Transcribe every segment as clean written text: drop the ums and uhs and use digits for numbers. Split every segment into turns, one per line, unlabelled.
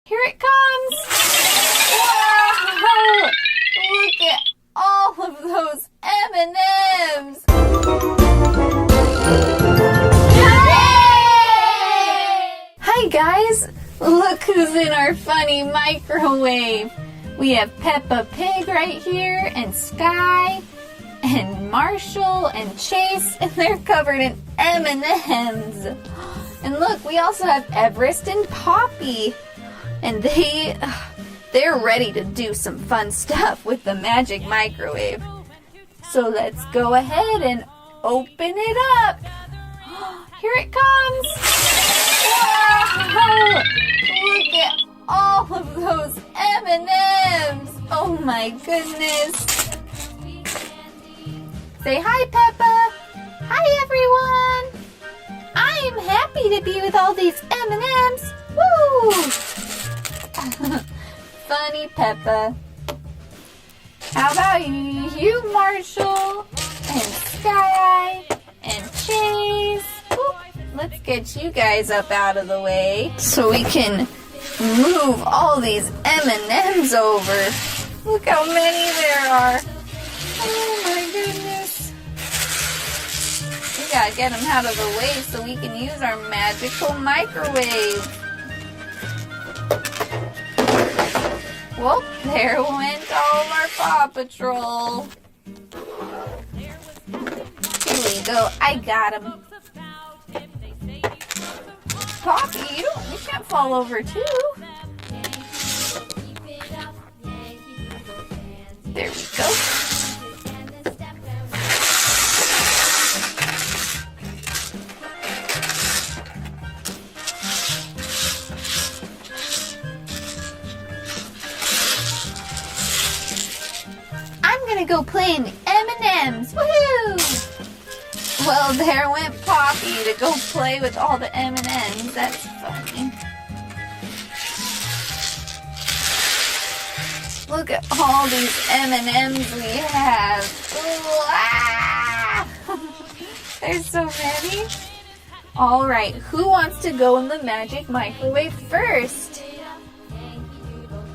Here it comes! Wow! Look at all of those M&Ms! Hi guys! Look who's in our funny microwave! We have Peppa Pig right here, and Skye, and Marshall, and Chase, and they're covered in M&Ms. And look, we also have Everest and Poppy. And they're ready to do some fun stuff with the magic microwave. So let's go ahead and open it up. Here it comes. Wow! Look at all of those M&Ms. Oh my goodness. Say hi, Peppa. Hi, everyone. I am happy to be with all these M&Ms. Woo! Funny Peppa. How about you, Marshall, and Skye, and Chase? Whoop. Let's get you guys up out of the way so we can move all these M&Ms over. Look how many there are. Oh my goodness. We gotta get them out of the way so we can use our magical microwave. Well, there went all of our Paw Patrol. Here we go. I got him. Poppy, you can't fall over too. There we go. Go play in the M&Ms. Woohoo! Well, there went Poppy to go play with all the M&Ms. That's funny. Look at all these M&Ms we have. Ooh, ah! There's so many. All right, who wants to go in the magic microwave first?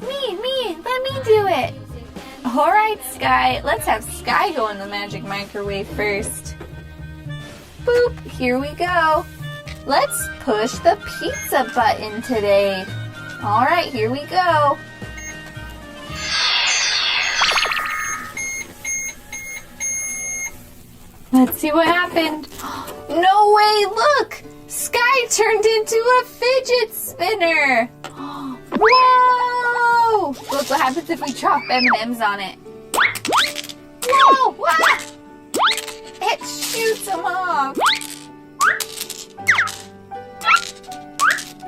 Me. Let me do it. Alright, Skye, let's have Skye go in the magic microwave first. Boop, here we go. Let's push the pizza button today. Alright, here we go. Let's see what happened. No way, look! Skye turned into a fidget spinner. Whoa! Look what happens if we drop M&Ms on it. Whoa! Ah! It shoots them off.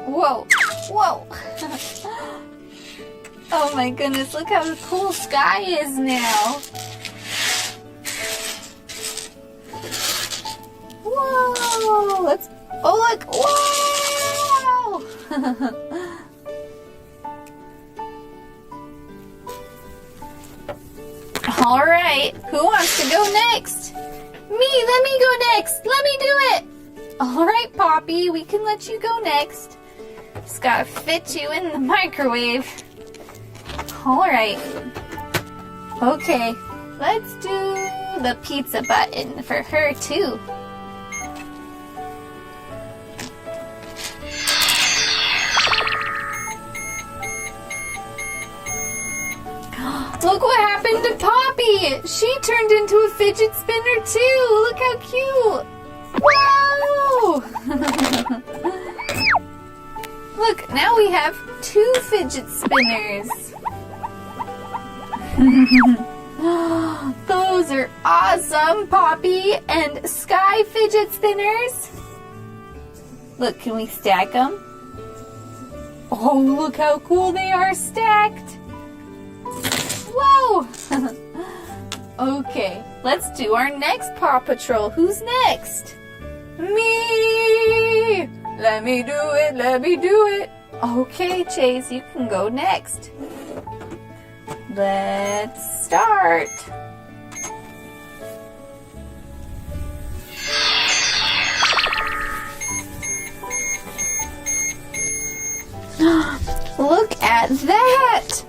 Whoa! Oh my goodness, look how cool Skye is now. Whoa! Look! Whoa! All right, who wants to go next? Me, let me go next. Let me do it. All right, Poppy, we can let you go next. Just gotta fit you in the microwave. All right. Okay, let's do the pizza button for her too. Look what happened to Poppy! She turned into a fidget spinner too! Look how cute! Whoa! Look, now we have 2 fidget spinners. Those are awesome, Poppy and Skye fidget spinners. Look, can we stack them? Oh, look how cool they are stacked. Whoa! Okay, let's do our next Paw Patrol. Who's next? Me! Let me do it. Okay, Chase, you can go next. Let's start. Look at that!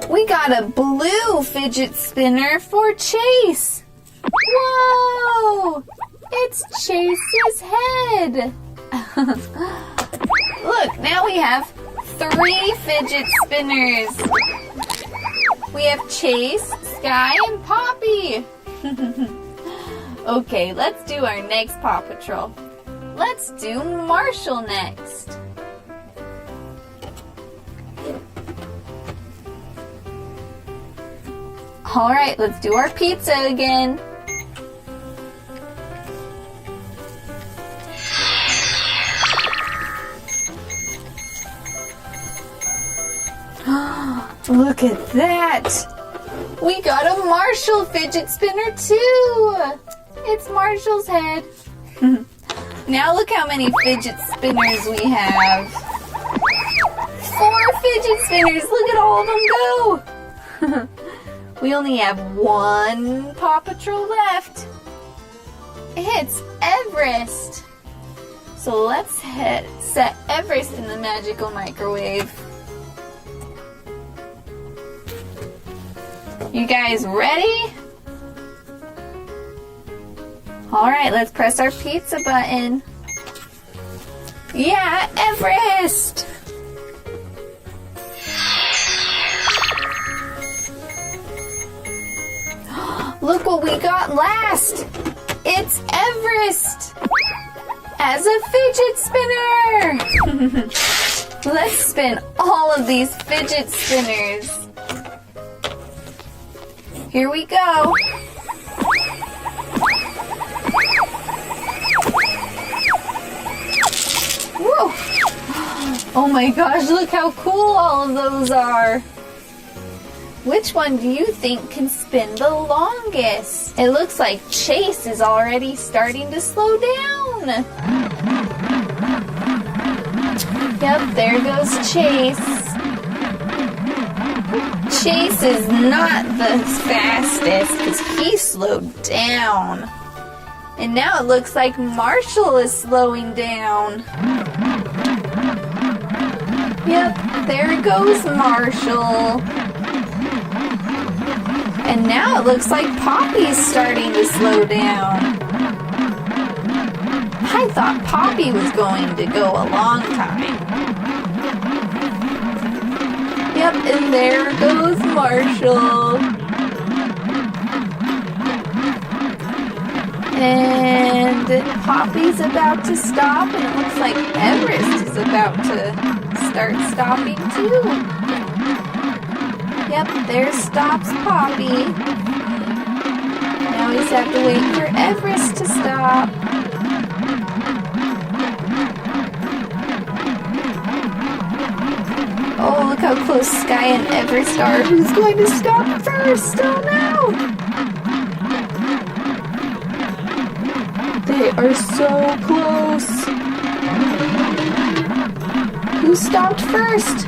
We got a blue fidget spinner for Chase. Whoa! It's Chase's head. Look, now we have 3 fidget spinners. We have Chase, Skye, and Poppy. Okay, let's do our next Paw Patrol. Let's do Marshall next. Alright, let's do our pizza again. Look at that! We got a Marshall fidget spinner too! It's Marshall's head. Now look how many fidget spinners we have. 4 fidget spinners! Look at all of them go! We only have 1 Paw Patrol left. It's Everest. So let's set Everest in the magical microwave. You guys ready? Alright, let's press our pizza button. Yeah, Everest! Look what we got last! It's Everest! As a fidget spinner! Let's spin all of these fidget spinners. Here we go. Whoa! Oh my gosh, look how cool all of those are. Which one do you think can spin the longest? It looks like Chase is already starting to slow down. Yep, there goes Chase. Chase is not the fastest because he slowed down. And now it looks like Marshall is slowing down. Yep, there goes Marshall. And now it looks like Poppy's starting to slow down. I thought Poppy was going to go a long time. Yep, and there goes Marshall. And Poppy's about to stop, and it looks like Everest is about to start stopping too. Yep, there stops Poppy. Now we just have to wait for Everest to stop. Oh, look how close Skye and Everest are. Who's going to stop first? Oh no! They are so close. Who stopped first?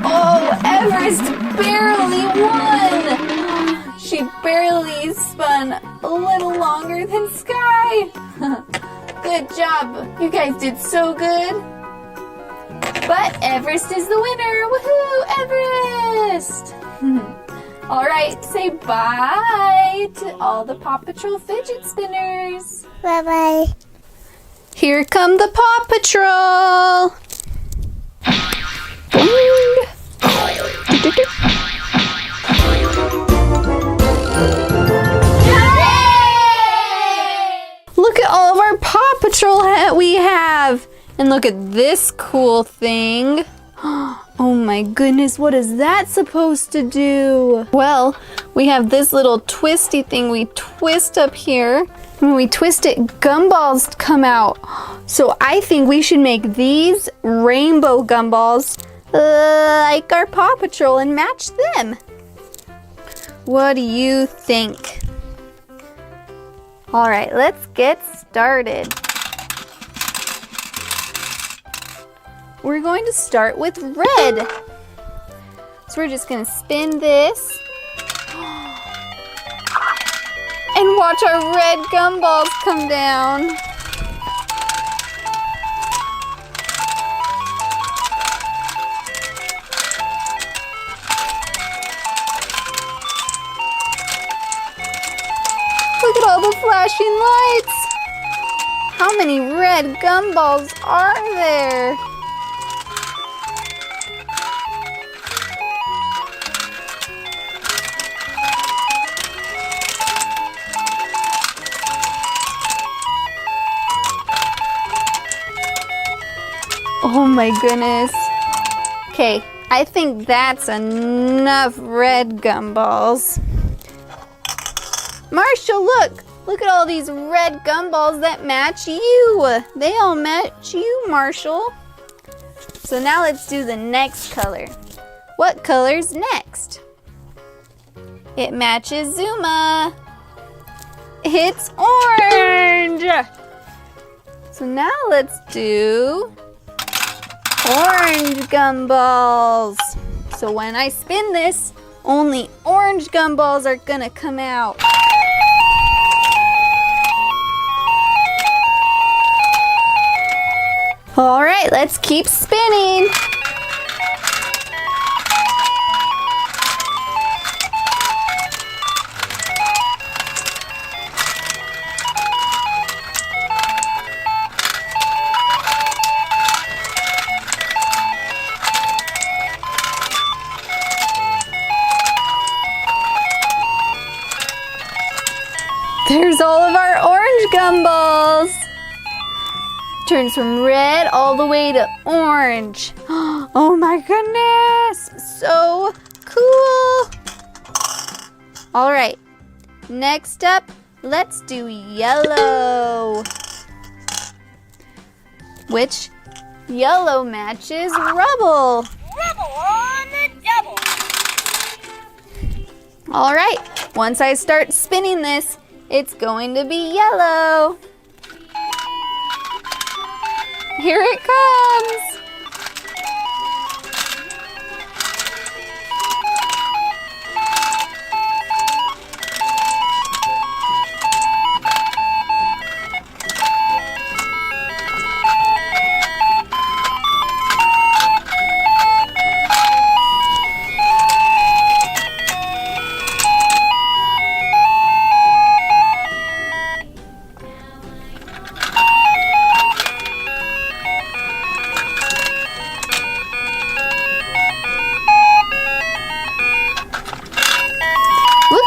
Oh, Everest barely won! She barely spun a little longer than Skye. Good job. You guys did so good. But Everest is the winner. Woohoo, Everest! Alright, say bye to all the Paw Patrol fidget spinners.
Bye-bye.
Here come the Paw Patrol. Look at all of our Paw Patrol we have. And look at this cool thing. Oh my goodness, what is that supposed to do? Well, we have this little twisty thing we twist up here. When we twist it, gumballs come out. So I think we should make these rainbow gumballs like our Paw Patrol and match them. What do you think? All right, let's get started. We're going to start with red. So we're just going to spin this. And watch our red gumballs come down. How many red gumballs are there? Oh my goodness. Okay, I think that's enough red gumballs. Marshall, look! Look at all these red gumballs that match you. They all match you, Marshall. So now let's do the next color. What color's next? It matches Zuma. It's orange. So now let's do orange gumballs. So when I spin this, only orange gumballs are gonna come out. All right, let's keep spinning. There's all of our orange gumballs. Turns from red all the way to orange. Oh my goodness, so cool. All right, next up, let's do yellow. Which yellow matches rubble?
Rubble on the double.
All right, once I start spinning this, it's going to be yellow. Here it comes.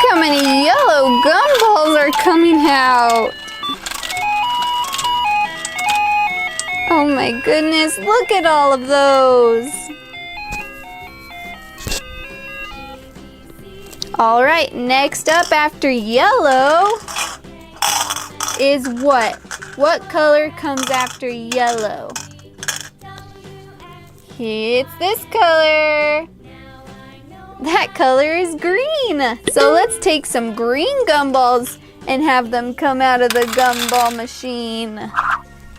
How many yellow gumballs are coming out? Oh my goodness, look at all of those. All right, next up after yellow is what? What color comes after yellow? It's this color. That color is green. So let's take some green gumballs and have them come out of the gumball machine.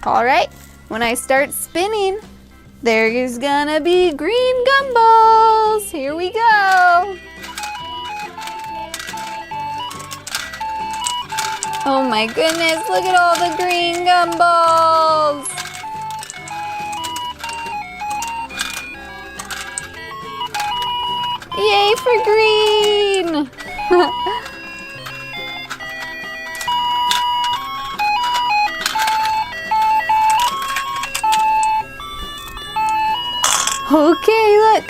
All right, when I start spinning, there's gonna be green gumballs. Here we go. Oh my goodness, look at all the green gumballs. Yay for green! Okay, look,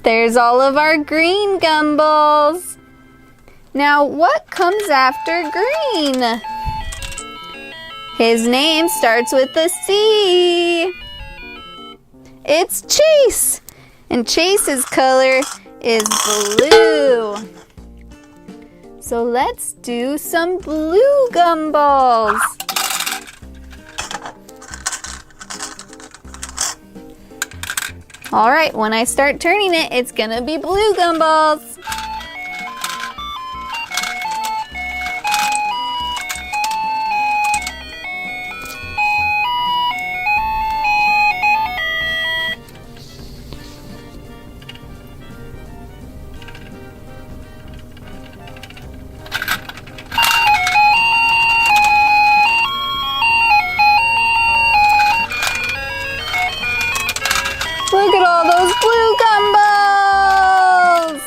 there's all of our green gumballs. Now, what comes after green? His name starts with a C. It's Chase, and Chase's color is blue. So let's do some blue gumballs. All right, when I start turning it, it's gonna be blue gumballs. Look at all those blue gumballs!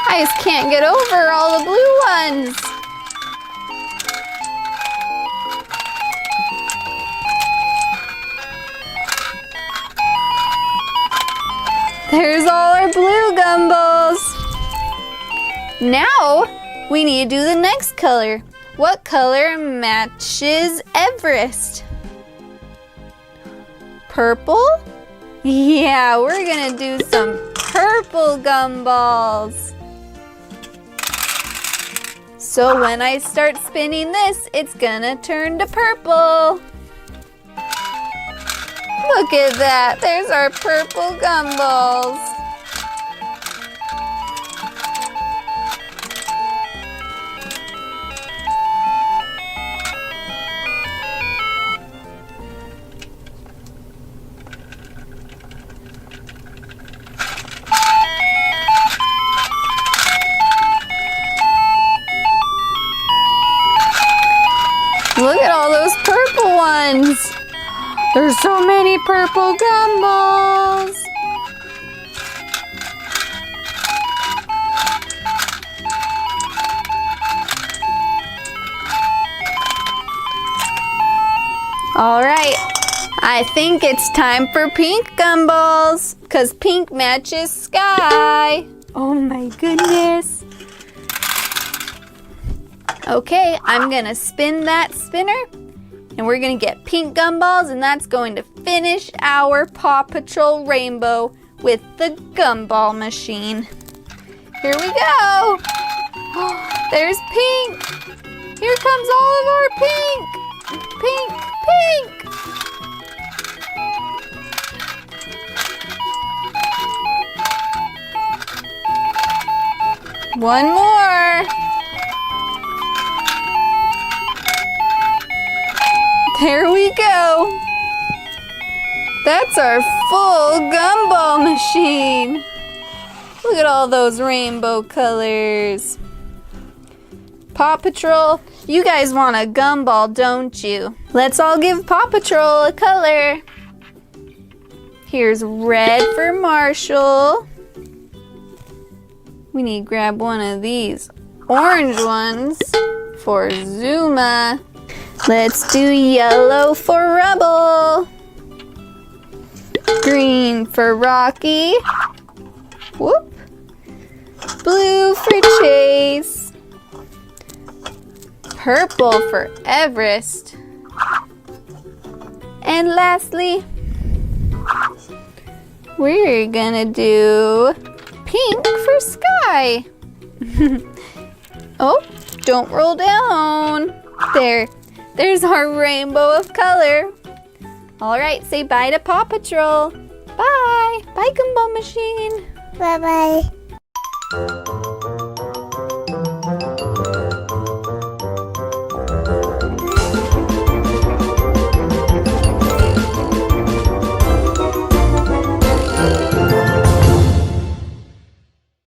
Highest can't get over all the blue ones. There's all our blue gumballs. Now we need to do the next color. What color matches Everest? Purple? Yeah, we're gonna do some purple gumballs. So when I start spinning this, it's gonna turn to purple. Look at that, there's our purple gumballs. Look at all those purple ones. There's so many purple gumballs. All right, I think it's time for pink gumballs because pink matches Skye. Oh my goodness. Okay, I'm gonna spin that spinner and we're gonna get pink gumballs and that's going to finish our Paw Patrol rainbow with the gumball machine. Here we go. There's pink. Here comes all of our pink. Pink, pink. One more. There we go. That's our full gumball machine. Look at all those rainbow colors. Paw Patrol, you guys want a gumball, don't you? Let's all give Paw Patrol a color. Here's red for Marshall. We need to grab one of these orange ones for Zuma. Let's do yellow for Rubble. Green for Rocky. Whoop. Blue for Chase. Purple for Everest. And lastly, we're gonna do pink for Skye. Oh, don't roll down. There's our rainbow of color. All right, say bye to Paw Patrol. Bye. Bye, Gumball Machine.
Bye-bye.